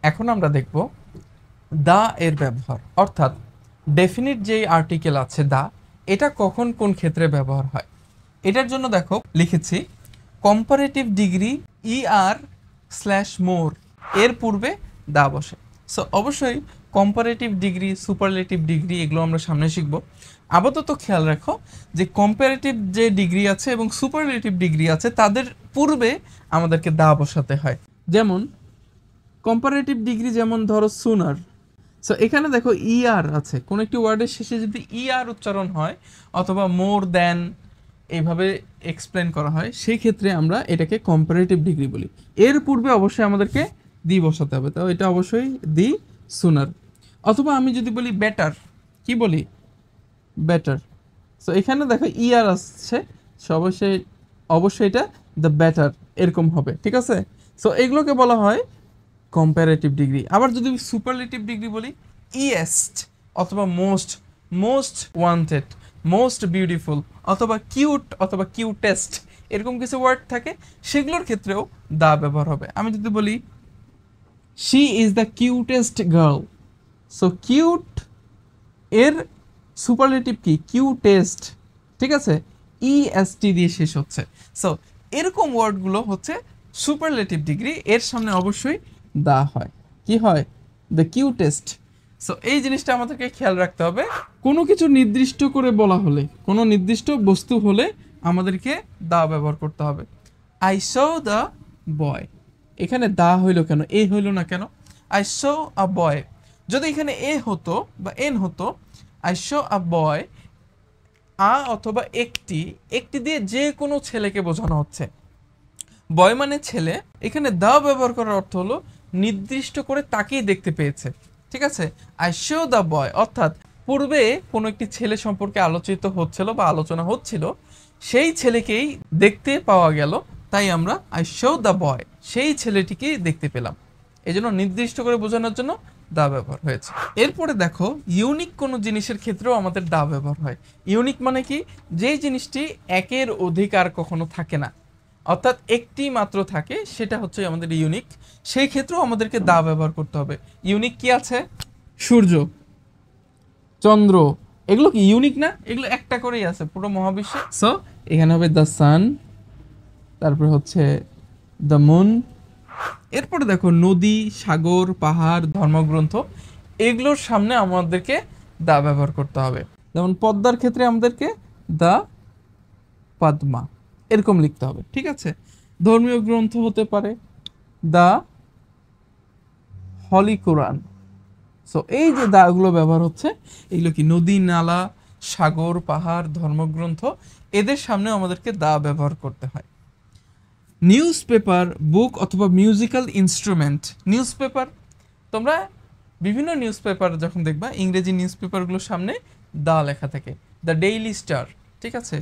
এখন আমরা দেখব দা এর ব্যবহার, অর্থাৎ ডেফিনিট যেই আর্টিকেল আছে দা, এটা কখন কোন ক্ষেত্রে ব্যবহার হয়। এটার জন্য দেখো লিখেছি কম্পারেটিভ ডিগ্রি ER/মোর এর পূর্বে দা বসে। সো অবশ্যই কম্পারেটিভ ডিগ্রি, সুপারলেটিভ ডিগ্রি এগুলো আমরা সামনে শিখব। আপাতত খেয়াল রাখো যে কম্পারেটিভ যে ডিগ্রি আছে এবং সুপারলেটিভ ডিগ্রি আছে তাদের পূর্বে আমাদেরকে দা বসাতে হয়। যেমন কম্পারেটিভ ডিগ্রি, যেমন ধরো সুনার। সো এখানে দেখো ER আছে, কোন একটি ওয়ার্ডের শেষে যদি ER উচ্চারণ হয় অথবা মোর দ্যান এইভাবে এক্সপ্লেন করা হয়, সেই ক্ষেত্রে আমরা এটাকে কম্পারেটিভ ডিগ্রি বলি। এর পূর্বে অবশ্যই আমাদেরকে দি বসাতে হবে, তাও এটা অবশ্যই দি সুনার। অথবা আমি যদি বলি বেটার, কি বলি বেটার। সো এখানে দেখো ER আসছে, অবশ্যই এটা দ্য বেটার এরকম হবে, ঠিক আছে। সো এগুলোকে বলা হয় কম্পারেটিভ ডিগ্রি। আবার যদি সুপারলেটিভ ডিগ্রি বলি ইয়েস্ট অথবা most, most wanted, most beautiful অথবা কিউট অথবা কিউটেস্ট, এরকম কিছু ওয়ার্ড থাকে, সেগুলোর ক্ষেত্রেও দা ব্যবহার হবে। আমি যদি বলি she is the cutest girl, so cute এর সুপারলেটিভ কি কিউটেস্ট, ঠিক আছে, EST দিয়ে শেষ হচ্ছে। সো এরকম ওয়ার্ডগুলো হচ্ছে সুপারলেটিভ ডিগ্রি, এর সামনে অবশ্যই দা হয়। কি হয়? The cutest. সো এই জিনিসটা আমাদেরকে খেয়াল রাখতে হবে। কোনো কিছু নির্দিষ্ট করে বলা হলে, কোনো নির্দিষ্ট বস্তু হলে আমাদেরকে দা ব্যবহার করতে হবে। আই সো দ্য বয়, এখানে দা হইল কেন, এ হইল না কেন? আই সো আ বয়, যদি এখানে এ হতো বা এন হতো, আই সো আ বয়, অথবা একটি দিয়ে যে কোনো ছেলেকে বোঝানো হচ্ছে। বয় মানে ছেলে, এখানে দা ব্যবহার করার অর্থ হলো নির্দিষ্ট করে তাকেই দেখতে পেয়েছে, ঠিক আছে। আই শো দ্য বয়, অর্থাৎ পূর্বে কোনো একটি ছেলে সম্পর্কে আলোচিত হচ্ছিল বা আলোচনা হচ্ছিল, সেই ছেলেকেই দেখতে পাওয়া গেল, তাই আমরা আই শো দ্য বয়, সেই ছেলেটিকেই দেখতে পেলাম। এই জন্য নির্দিষ্ট করে বোঝানোর জন্য দা ব্যবহার হয়েছে। এরপরে দেখো ইউনিক কোনো জিনিসের ক্ষেত্রেও আমাদের দা ব্যবহার হয়। ইউনিক মানে কি? যেই জিনিসটি একের অধিক আর কখনো থাকে না, অর্থাৎ একটি মাত্র থাকে, সেটা হচ্ছে আমাদের ইউনিক। সেই ক্ষেত্রেও আমাদেরকে দা ব্যবহার করতে হবে। ইউনিক কি আছে? সূর্য, চন্দ্র, এগুলো কি ইউনিক না? এগুলো একটা করেই আছে পুরো মহাবিশ্বে। সো এখানে হবে দ্য সান, তারপরে হচ্ছে দ্য মুন। এরপরে দেখো নদী, সাগর, পাহাড়, ধর্মগ্রন্থ, এগুলোর সামনে আমাদেরকে দা ব্যবহার করতে হবে। যেমন পদ্মার ক্ষেত্রে আমাদেরকে দা পদ্মা এরকম লিখতে হবে, ঠিক আছে। ধর্মীয় গ্রন্থ হতে পারে দা হলি কোরআন। সো এই যে দাগুলো ব্যবহার হচ্ছে, এগুলো কি নদী, নালা, সাগর, পাহাড়, ধর্মগ্রন্থ, এদের সামনে আমাদেরকে দা ব্যবহার করতে হয়। নিউজ পেপার, বুক অথবা মিউজিক্যাল ইনস্ট্রুমেন্ট। নিউজ পেপার, তোমরা বিভিন্ন নিউজ পেপার যখন দেখবা, ইংরেজি নিউজ পেপারগুলোর সামনে দা লেখা থাকে। দ্য ডেইলি স্টার, ঠিক আছে,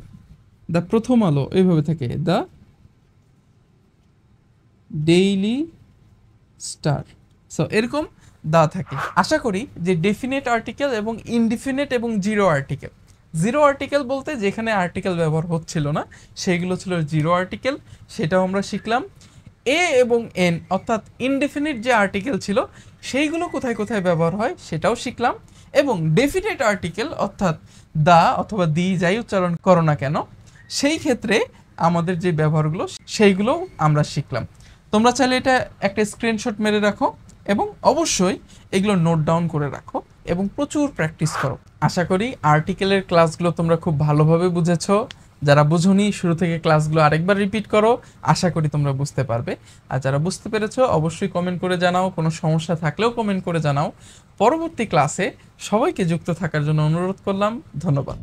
দ্য প্রথম আলো, এইভাবে থাকে দ্য ডেইলি স্টার। সো এরকম দা থাকে। আশা করি যে ডেফিনেট আর্টিকেল এবং ইনডিফিনেট এবং জিরো আর্টিকেল, জিরো আর্টিকেল বলতে যেখানে আর্টিকেল ব্যবহার হচ্ছিল না, সেইগুলো ছিল জিরো আর্টিকেল, সেটাও আমরা শিখলাম। এ এবং এন অর্থাৎ ইনডেফিনিট যে আর্টিকেল ছিল, সেইগুলো কোথায় কোথায় ব্যবহার হয় সেটাও শিখলাম। এবং ডেফিনেট আর্টিকেল অর্থাৎ দা অথবা দি যাই উচ্চারণ করো না কেন, সেই ক্ষেত্রে আমাদের যে ব্যবহারগুলো সেইগুলো আমরা শিখলাম। তোমরা চাইলে এটা একটা স্ক্রিনশট মেরে রাখো এবং অবশ্যই এগুলো নোট ডাউন করে রাখো এবং প্রচুর প্র্যাকটিস করো। আশা করি আর্টিকেলের ক্লাসগুলো তোমরা খুব ভালোভাবে বুঝেছো। যারা বুঝোনি, শুরু থেকে ক্লাসগুলো আরেকবার রিপিট করো, আশা করি তোমরা বুঝতে পারবে। আর যারা বুঝতে পেরেছো অবশ্যই কমেন্ট করে জানাও, কোনো সমস্যা থাকলেও কমেন্ট করে জানাও। পরবর্তী ক্লাসে সবাইকে যুক্ত থাকার জন্য অনুরোধ করলাম। ধন্যবাদ।